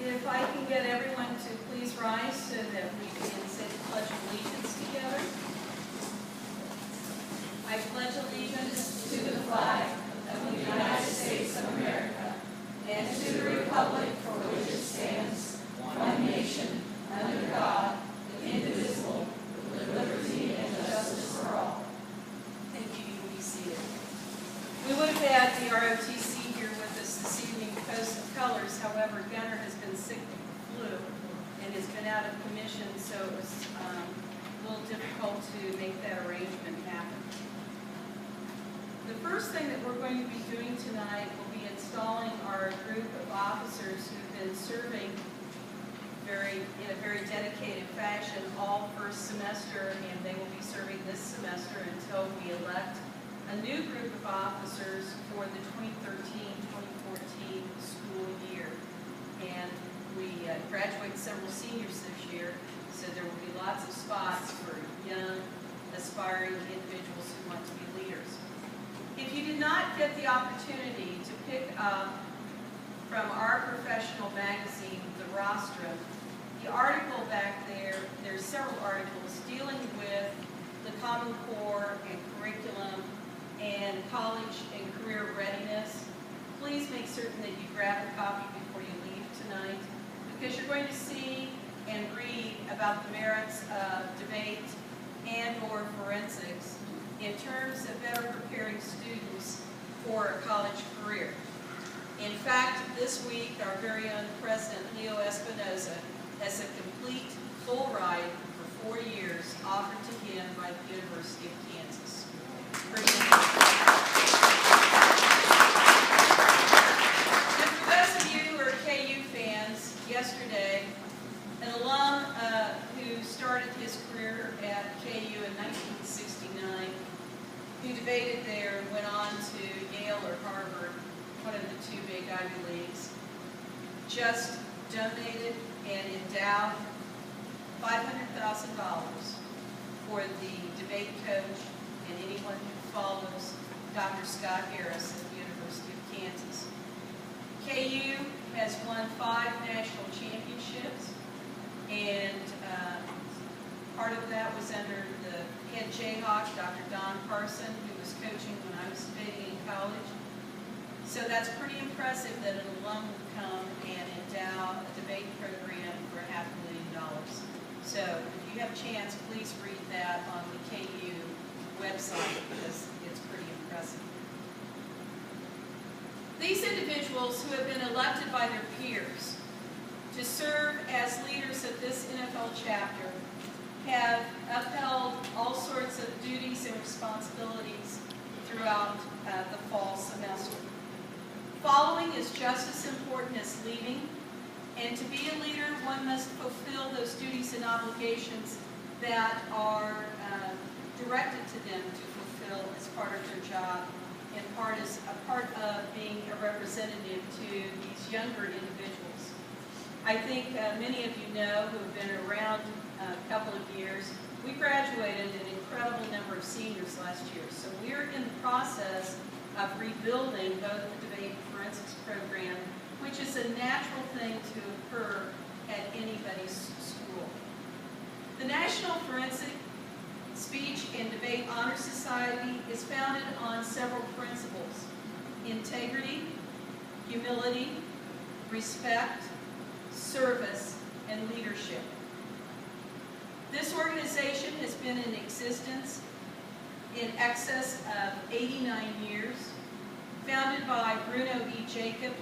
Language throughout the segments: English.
If I can get everyone to please rise so that we can say the Pledge of Allegiance together. I pledge allegiance to the flag of the United States of America and to the republic for which it stands, one nation, under God, indivisible, with liberty and justice for all. Thank you. You can be seated. We would have had the ROTC here with us this evening because of colors. However, Gunnar has been sick with the flu and has been out of commission, so it was a little difficult to make that arrangement happen. The first thing that we're going to be doing tonight will be installing our group of officers who've been serving in a very dedicated fashion all first semester, and they will be serving this semester until we elect a new group of officers for the 2013-2014 school year. And we graduate several seniors this year, so there will be lots of spots for young, aspiring individuals who want to be leaders. If you did not get the opportunity to pick up from our professional magazine, The Rostrum, the article back there, there's several articles dealing with the Common Core and curriculum and college and career readiness. Please make certain that you grab a copy before you leave tonight, because you're going to see and read about the merits of debate and or forensics in terms of better preparing students for a college career. In fact, this week, our very own President, Leo Espinoza, has a complete full ride for 4 years offered to him by the University of Kansas. And for those of you who are KU fans, yesterday, an alum who started his career at KU in 1969, who debated there and went on to Yale or Harvard, one of the two big Ivy Leagues, just donated and endowed $500,000 for the debate coach and anyone who follows Dr. Scott Harris at the University of Kansas. KU has won 5 national championships, and part of that was under the head Jayhawk, Dr. Don Parson, who was coaching when I was debating in college. So that's pretty impressive that an alum would come and endow a debate program for $500,000. So if you have a chance, please read that on the KU website, because it's pretty impressive. These individuals who have been elected by their peers to serve as leaders of this NFL chapter have upheld all sorts of duties and responsibilities throughout the fall semester. Following is just as important as leading, and to be a leader, one must fulfill those duties and obligations that are directed to them to fulfill as part of their job and as a part of being a representative to these younger individuals. I think many of you know, who have been around a couple of years, we graduated an incredible number of seniors last year. So we're in the process of rebuilding both the debate and forensics program, which is a natural thing to occur at anybody's school. The National Forensic Speech and Debate Honor Society is founded on several principles: integrity, humility, respect, service, and leadership. This organization has been in existence in excess of 89 years, founded by Bruno E. Jacob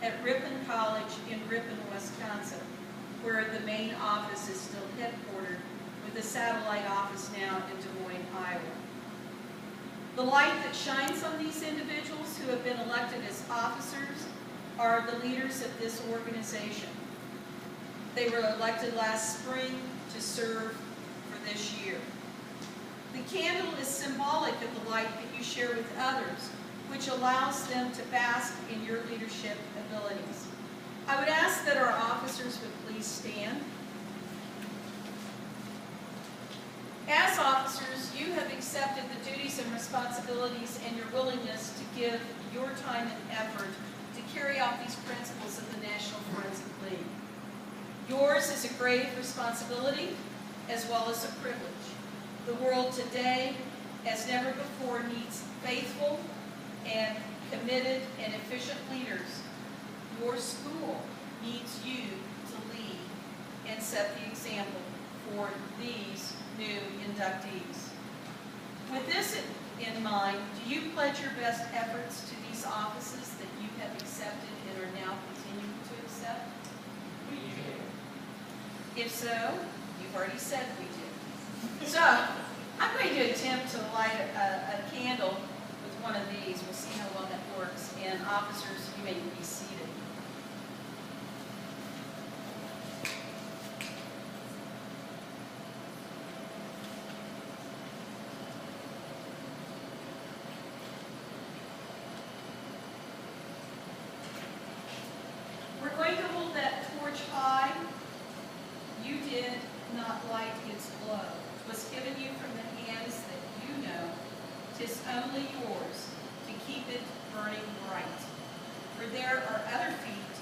at Ripon College in Ripon, Wisconsin, where the main office is still headquartered, with a satellite office now in Des Moines, Iowa. The light that shines on these individuals who have been elected as officers are the leaders of this organization. They were elected last spring to serve for this year. The candle is symbolic of the light that you share with others, which allows them to bask in your leadership abilities. I would ask that our officers would please stand. As officers, you have accepted the duties and responsibilities and your willingness to give your time and effort to carry out these principles of the National Forensic League. Yours is a grave responsibility as well as a privilege. The world today, as never before, needs faithful and committed and efficient leaders. Your school needs you to lead and set the example for these new inductees. With this in mind, do you pledge your best efforts to these offices that you have accepted and are now continuing to accept? We do. If so, you've already said we do. So, I'm going to attempt to light a candle with one of these. We'll see how well that works. And officers, you may be seated. We're going to hold that torch high. You did not light its glow. It was given you from the hands that you know. 'Tis only yours to keep it burning bright. For there are other feet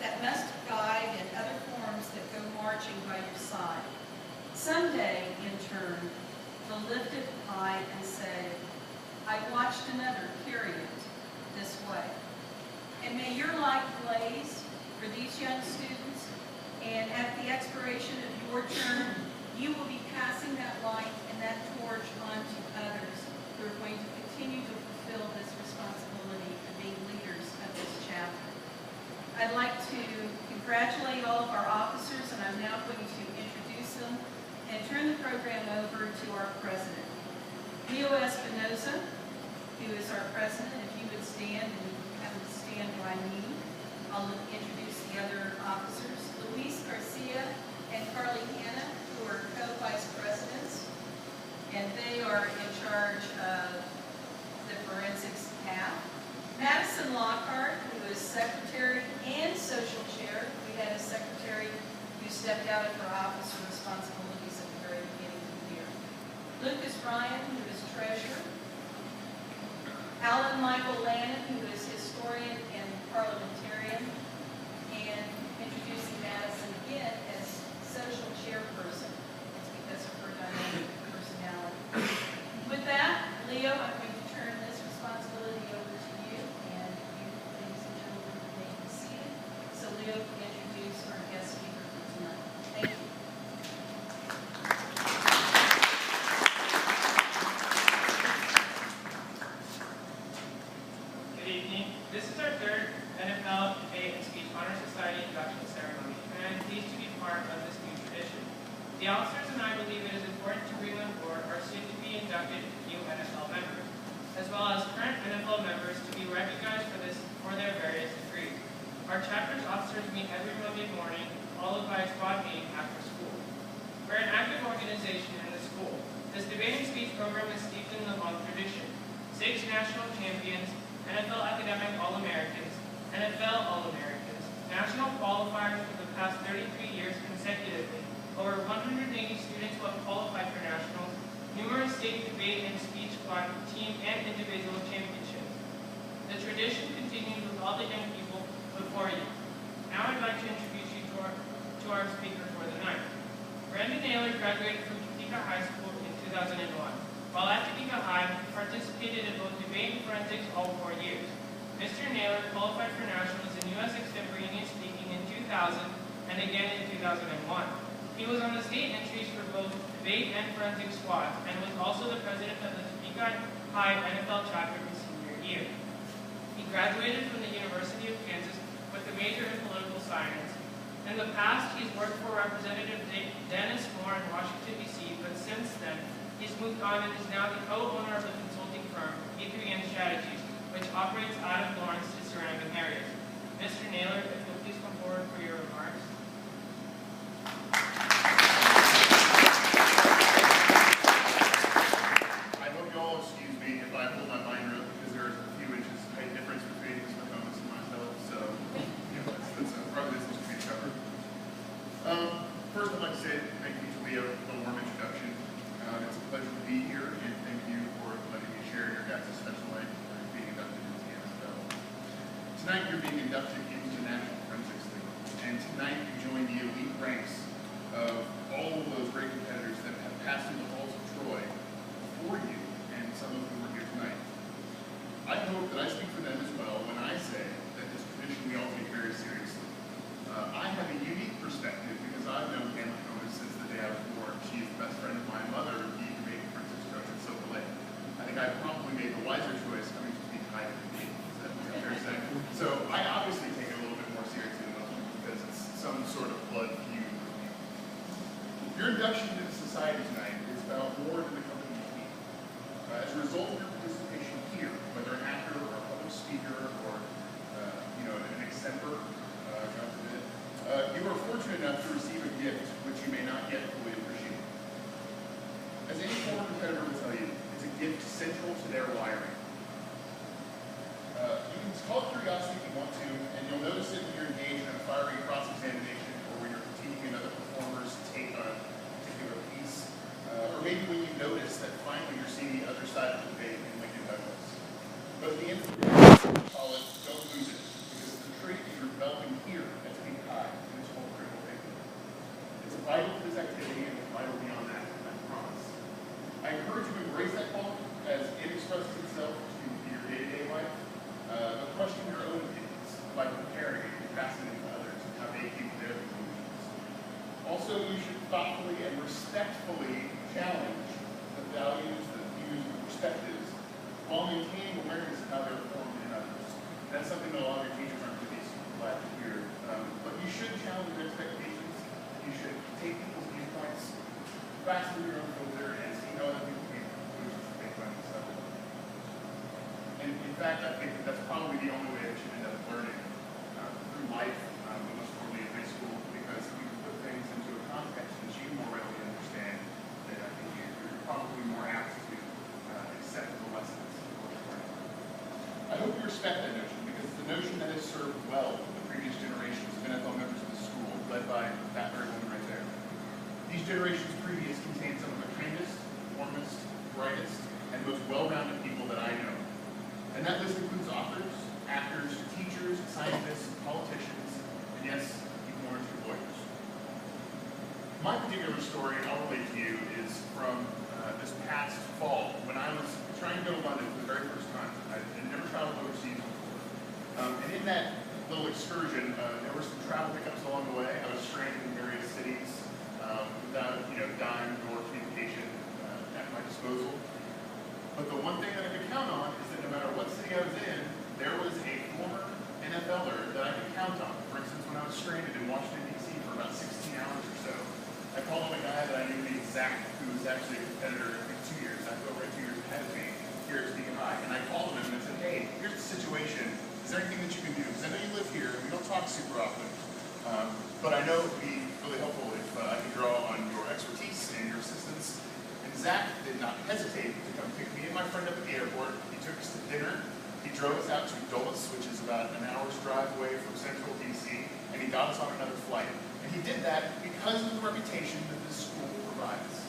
that must guide and other forms that go marching by your side. Someday, in turn, they'll lift it high and say, I watched another carry it this way. And may your light blaze for these young students, and at the expiration of your term, you will be passing that light and that torch on to others who are going to continue to fulfill this responsibility of being leaders of this chapter. I'd like to congratulate all of our officers, and I'm now going to introduce them and turn the program over to our president. Leo Espinoza, who is our president, if you would stand and have him stand by me. I'll introduce the other officers. Luis Garcia and Carly Hanna, who are co-vice presidents, and they are in charge of the forensics half. Madison Lockhart, who is secretary and social chair. We had a secretary who stepped out of her office and responsibilities at the very beginning of the year. Lucas Ryan, who is treasurer. Alan Michael Lannon, who is historian and parliamentarian, and introducing Madison again as social chairperson. It's because of her dynamic personality. With that, Leo, I'm going to turn this responsibility over to you, and you, ladies and gentlemen, may be seated. So Leo can introduce our guest speaker for tonight. Thank you. Good evening. This is our third NFL Debate and Speech Honor Society induction ceremony, and I'm pleased to be part of this new tradition. The officers and I believe it is important to bring on board our soon-to-be inducted new NFL members, as well as current NFL members to be recognized for their various degrees. Our chapter's officers meet every Monday morning, followed by a squad meeting after school. We're an active organization in the school. This debate and speech program is steeped in the long tradition. 6 national champions, NFL Academic All-Americans, NFL All-Americans, national qualifiers for the past 33 years consecutively, over 180 students who have qualified for nationals, numerous state debate and speech squad team and individual championships. The tradition continues with all the young people before you. Now I'd like to introduce you to our speaker for the night. Brandon Naylor graduated from Topeka High School in 2001. While at Topeka High, he participated in both debate and forensics all 4 years. Mr. Naylor qualified for nationals in U.S. Extemporaneous Speaking in 2000 and again in 2001. He was on the state entries for both debate and forensic squads and was also the president of the Topeka High NFL chapter his senior year. He graduated from the University of Kansas with a major in political science. In the past, he's worked for Representative Dennis Moore in Washington, D.C., but since then, he's moved on and is now the co-owner of the consulting firm B3N Strategies, which operates out of Lawrence to surrounding areas. Mr. Naylor, if you'll please come forward for your remarks. I hope you all excuse me if I hold my line up because there's a few inches height difference between Mr. Thomas and myself, so that's probably this is to be covered. First, I'd like to say thank you to Leo for the warm introduction. It's a pleasure to be here, and thank you for letting me share your guys' special life for being inducted into the NFL. Tonight, you're being inducted into the National Forensics League, and tonight you join join the elite ranks of all of those great competitors that have passed through the halls of Troy before you, and some of whom are here tonight. I hope that I speak for them as well when I say that this tradition we all take very seriously. I have a unique perspective because I've known Pamela Cohen since the day I was born. She's the best friend of my mother, the great Princess Cohen at Silver Lake. I think I probably made the wiser choice coming to speak higher than me. Is that fair to say? So I obviously take it a little bit more seriously than most people because it's some sort of blood feud for me. Your induction into society tonight is about more than the company you keep. As a result of your participation here, whether an actor or a public speaker or an extemper, God forbid, you are fortunate enough to receive a gift which you may not yet fully appreciate. As any former competitor will tell you, it's a gift central to their wiring. You can call it curiosity if you want to, and you'll notice it when you're engaged in a fiery cross-examination or when you're critiquing another performer's take on a particular piece, or maybe when you notice that finally you're seeing the other side of the debate in Lincoln Douglas. But at the end of the day, call it, don't lose it, because it's the trait that you're developing here at Topeka High in this whole critical thinking. It's vital to this activity and it's vital beyond that, I promise. I encourage you to embrace that quality as it expresses itself in your day-to-day life, but question your own opinions by comparing and contrasting it to others and how they came to their conclusions. Also, you should thoughtfully and respectfully challenge the values, the views, the perspectives, while maintaining awareness of how they're formed in others. That's something that a lot of your teachers aren't going to be super glad to hear. But you should challenge their expectations. You should take people's viewpoints, pass through your own filter, and see how other people view conclusions that they find themselves. And in fact, I think that that's probably the only way that you end up learning through life, but most importantly in high school, because you can put things into a context that you more readily understand, that I think you're probably more apt to accept the lessons. I hope you respect that notion, because it's a notion that has served well the previous generations of NFL members of the school, led by that very woman right there. These generations previous contained some of the kindest, warmest, brightest, and most well-rounded people that I know. And that list includes authors, actors, teachers, scientists, politicians, and yes, even one or two lawyers. My particular story I'll relate to you is from this past fall when I was trying to go to London for the very first time. I had never traveled overseas before. And in that little excursion, there were some travel hiccups along the way. I was stranded in various cities without dime nor communication at my disposal. But the one thing that I could count on is that no matter what city I was in, there was a former NFLer that I could count on. For instance, when I was stranded in Washington, D.C. for about 16 hours or so, I called on a guy that I knew named Zach, who was actually a competitor in 2 years. I go right 2 years ahead of me here at Topeka High. And I called him and I said, hey, here's the situation. Is there anything that you can do? Because I know you live here and we don't talk super often. But I know it would be really helpful if I could draw on your expertise and your assistance. And Zach did not hesitate to come pick me and my friend up at the airport. He took us to dinner. He drove us out to Dulles, which is about an hour's drive away from central D.C., and he got us on another flight. And he did that because of the reputation that this school provides.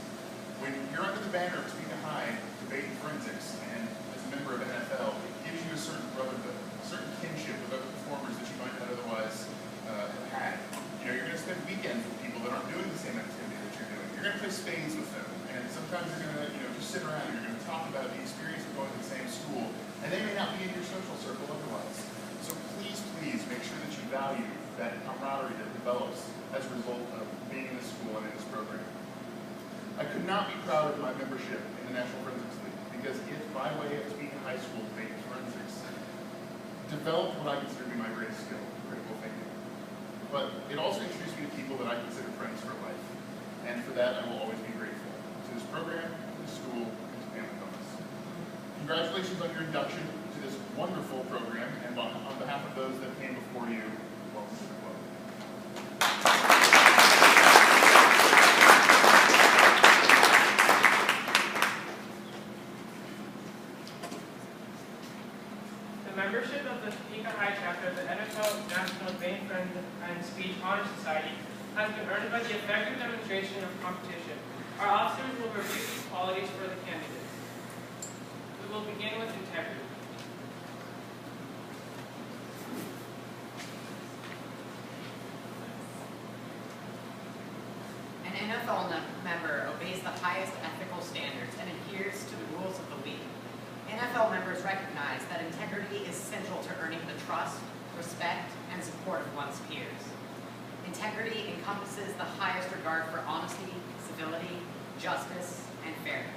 When you're under the banner of Topeka High, debating forensics, and as a member of NFL, it gives you a certain brotherhood, a certain kinship with other performers that you might not otherwise have had. You're going to spend weekends with people that aren't doing the same activity that you're doing. You're going to play spades with them, and sometimes you're going to just sit around and you're going to talk about the experience of going to the same school, and they may not be in your social circle otherwise. So please, please make sure that you value that camaraderie that develops as a result of being in this school and in this program. I could not be prouder of my membership in the National Forensics League because it, by way of Topeka High School debating forensics, developed what I consider to be my greatest skill, critical thinking. But it also introduced me to people that I consider friends for life. And for that, I will always be grateful to this program, to the school, and to Pamela Thomas. Congratulations on your induction to this wonderful program, and on behalf of those that came before you, welcome to the club. The membership of the Topeka High chapter of the NFL National B3N Speech Honor Society has been earned by the effective demonstration of competition. Our officers will review these qualities for the candidates. We will begin with integrity. NFL member obeys the highest ethical standards and adheres to the rules of the league. NFL members recognize that integrity is central to earning the trust, respect, and support of one's peers. Integrity encompasses the highest regard for honesty, civility, justice, and fairness.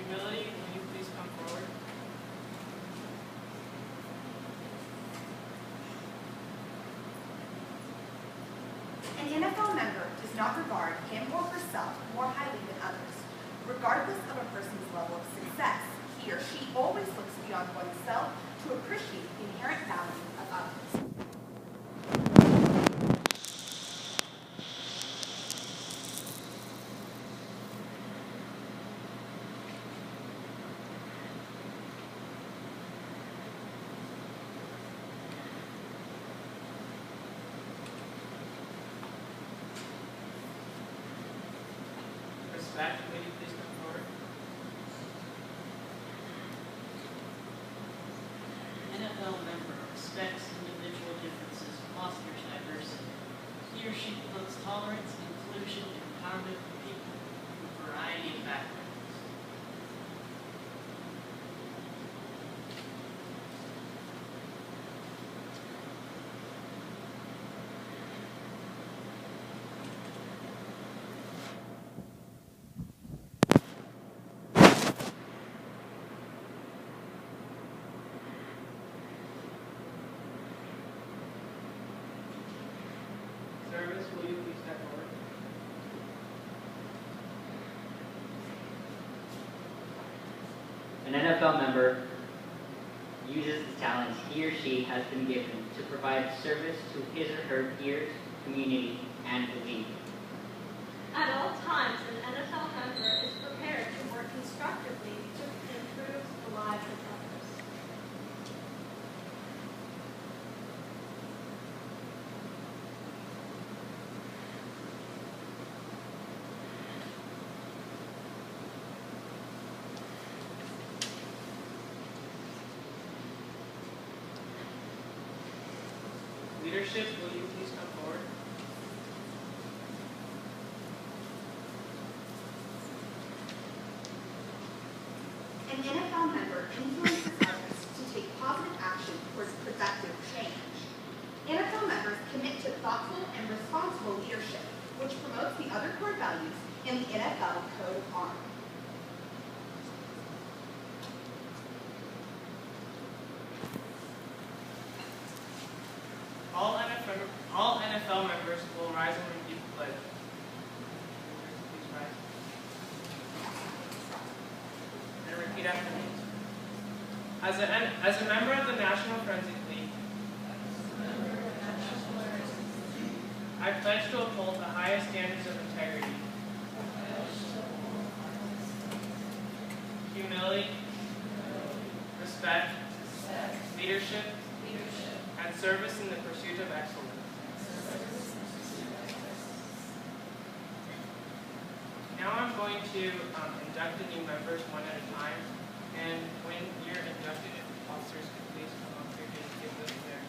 Humility, will you please come forward? An NFL member does not regard him or herself more highly than others. Regardless of a person's level of success, he or she always looks beyond oneself to appreciate the inherent value of others. Respect, will you please come forward? NFL member respects individual differences, fosters diversity. He or she promotes tolerance, inclusion, and empowerment for people from a variety of backgrounds. Service, will you please step forward? An NFL member uses the talents he or she has been given to provide service to his or her peers, community, and the league. At all times, an NFL member is prepared to work constructively to improve the lives of others. Leadership, will you please come forward? An NFL member influences others to take positive action towards productive change. NFL members commit to thoughtful and responsible leadership, which promotes the other core values in the NFL Code of Honor. All NFL members will rise and repeat the pledge. Please rise. And repeat after me. As a member of the National Forensic League, I pledge to uphold the highest standards of integrity, humility, respect, leadership, and service in the pursuit of excellence. Now I'm going to induct the new members one at a time, and when you're inducted, if officers could please come up here to give them their